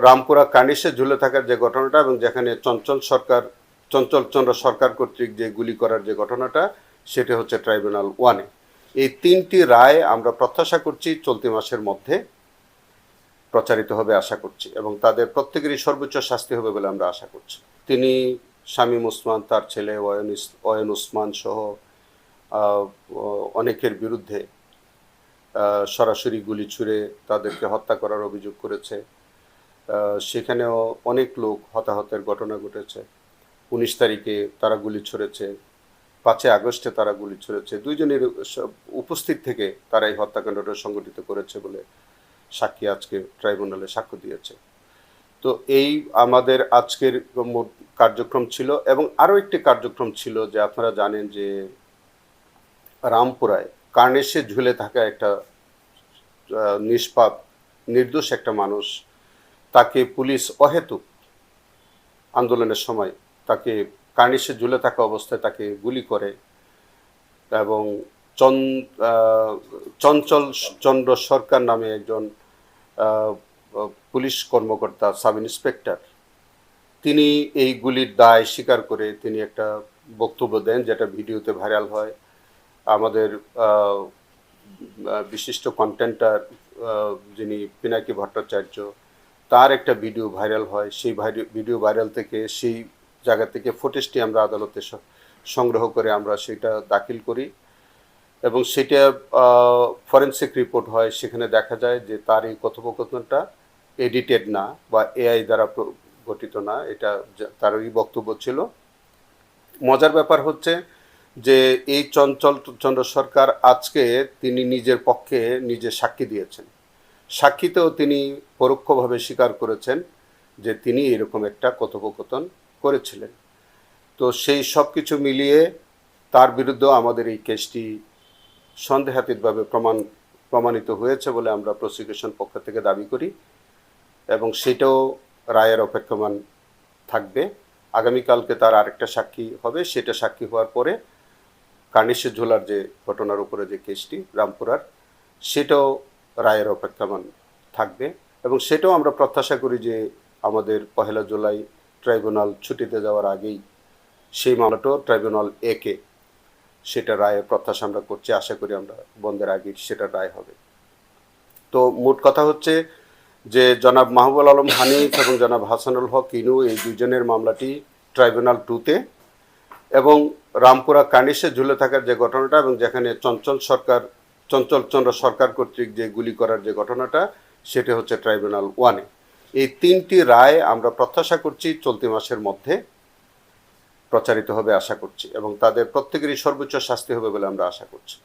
রামপুরা কার্নিশে ঝুলে থাকার যে ঘটনাটা এবং যেখানে চঞ্চল চন্দ্র সরকার কর্তৃক যে গুলি করার যে ঘটনাটা, সেটা হচ্ছে ট্রাইব্যুনাল 1-এ। এই 3টি রায় আমরা প্রত্যাশা করছি চলতি মাসের মধ্যে প্রচারিত হবে আশা করছি, এবং তাদের প্রত্যেকেরই সর্বোচ্চ শাস্তি হবে বলে আমরা আশা করছি। তিনি শামীম ওসমান, তার ছেলে অয়ন ওসমান সহ অনেকের বিরুদ্ধে সরাসরি গুলি ছুঁড়ে তাদেরকে হত্যা করার অভিযোগ করেছে। সেখানেও অনেক লোক হতাহতের ঘটনা ঘটেছে। 19 তারিখে তারা গুলি ছুঁড়েছে, 5 আগস্টে তারা গুলি ছুঁড়েছে। দুইজনের উপস্থিত থেকে তারা এই হত্যাকাণ্ডটা সংগঠিত করেছে বলে সাক্ষী আজকে ট্রাইব্যুনালে সাক্ষ্য দিয়েছে। তো এই আমাদের আজকের কার্যক্রম ছিল, এবং আরও একটি কার্যক্রম ছিল যে আপনারা জানেন যে রামপুরায় কার্নিশে ঝুলে থাকা একটা নিষ্পাপ নির্দোষ একটা মানুষ, তাকে পুলিশ অহেতুক আন্দোলনের সময় তাকে কার্নিশে ঝুলে থাকা অবস্থায় তাকে গুলি করে, এবং চঞ্চল চন্দ্র সরকার নামে একজন পুলিশ কর্মকর্তা, সাব ইন্সপেক্টর, তিনি এই গুলির দায় স্বীকার করে তিনি একটা বক্তব্য দেন, যেটা ভিডিওতে ভাইরাল হয়। আমাদের বিশিষ্ট কন্টেন্টার যিনি পিনাকি ভট্টাচার্য, তার একটা ভিডিও ভাইরাল হয়। সেই ভিডিও ভাইরাল থেকে, সেই জায়গা থেকে ফুটেজটি আমরা আদালতে সংগ্রহ করে আমরা সেটা দাখিল করি, এবং সেটা ফরেনসিক রিপোর্ট হয়। সেখানে দেখা যায় যে তার এই কথোপকথনটা এডিটেড না বা এআই দ্বারা গঠিত না, এটা তারই বক্তব্য ছিল। মজার ব্যাপার হচ্ছে যে এই চঞ্চল চন্দ্র সরকার আজকে তিনি নিজের পক্ষে নিজে সাক্ষী দিয়েছেন। সাক্ষীতেও তিনি পরোক্ষভাবে স্বীকার করেছেন যে তিনি এরকম একটা কথোপকথন করেছিলেন। তো সেই সব কিছু মিলিয়ে তার বিরুদ্ধেও আমাদের এই কেসটি সন্দেহাতীতভাবে প্রমাণিত হয়েছে বলে আমরা প্রসিকিউশন পক্ষ থেকে দাবি করি, এবং সেটাও রায়ের অপেক্ষমান থাকবে। আগামীকালকে তার আরেকটা সাক্ষী হবে, সেটা সাক্ষী হওয়ার পরে কার্নিশে ঝোলার যে ঘটনার উপরে যে কেসটি রামপুরার, সেটাও রায়ের অপেক্ষমান থাকবে, এবং সেটাও আমরা প্রত্যাশা করি যে আমাদের 1 জুলাই ট্রাইব্যুনাল ছুটিতে যাওয়ার আগেই সেই মামলাটাও ট্রাইব্যুনাল 1-এ সেটা রায়ের প্রত্যাশা আমরা করছি। আশা করি আমরা বন্ধের আগেই সেটা রায় হবে। তো মোট কথা হচ্ছে যে জনাব মাহবুবুল আলম হানিফ এবং জনাব হাসানুল হক ইনু, এই দুজনের মামলাটি ট্রাইব্যুনাল 2-তে, এবং রামপুরা কার্নিশে ঝুলে থাকার যে ঘটনাটা এবং যেখানে চঞ্চল চন্দ্র সরকার কর্তৃক যে গুলি করার যে ঘটনাটা, সেটা হচ্ছে ট্রাইব্যুনাল 1-এ। এই 3টি রায় আমরা প্রত্যাশা করছি চলতি মাসের মধ্যে প্রচারিত হবে আশা করছি, এবং তাদের প্রত্যেকেরই সর্বোচ্চ শাস্তি হবে বলে আমরা আশা করছি।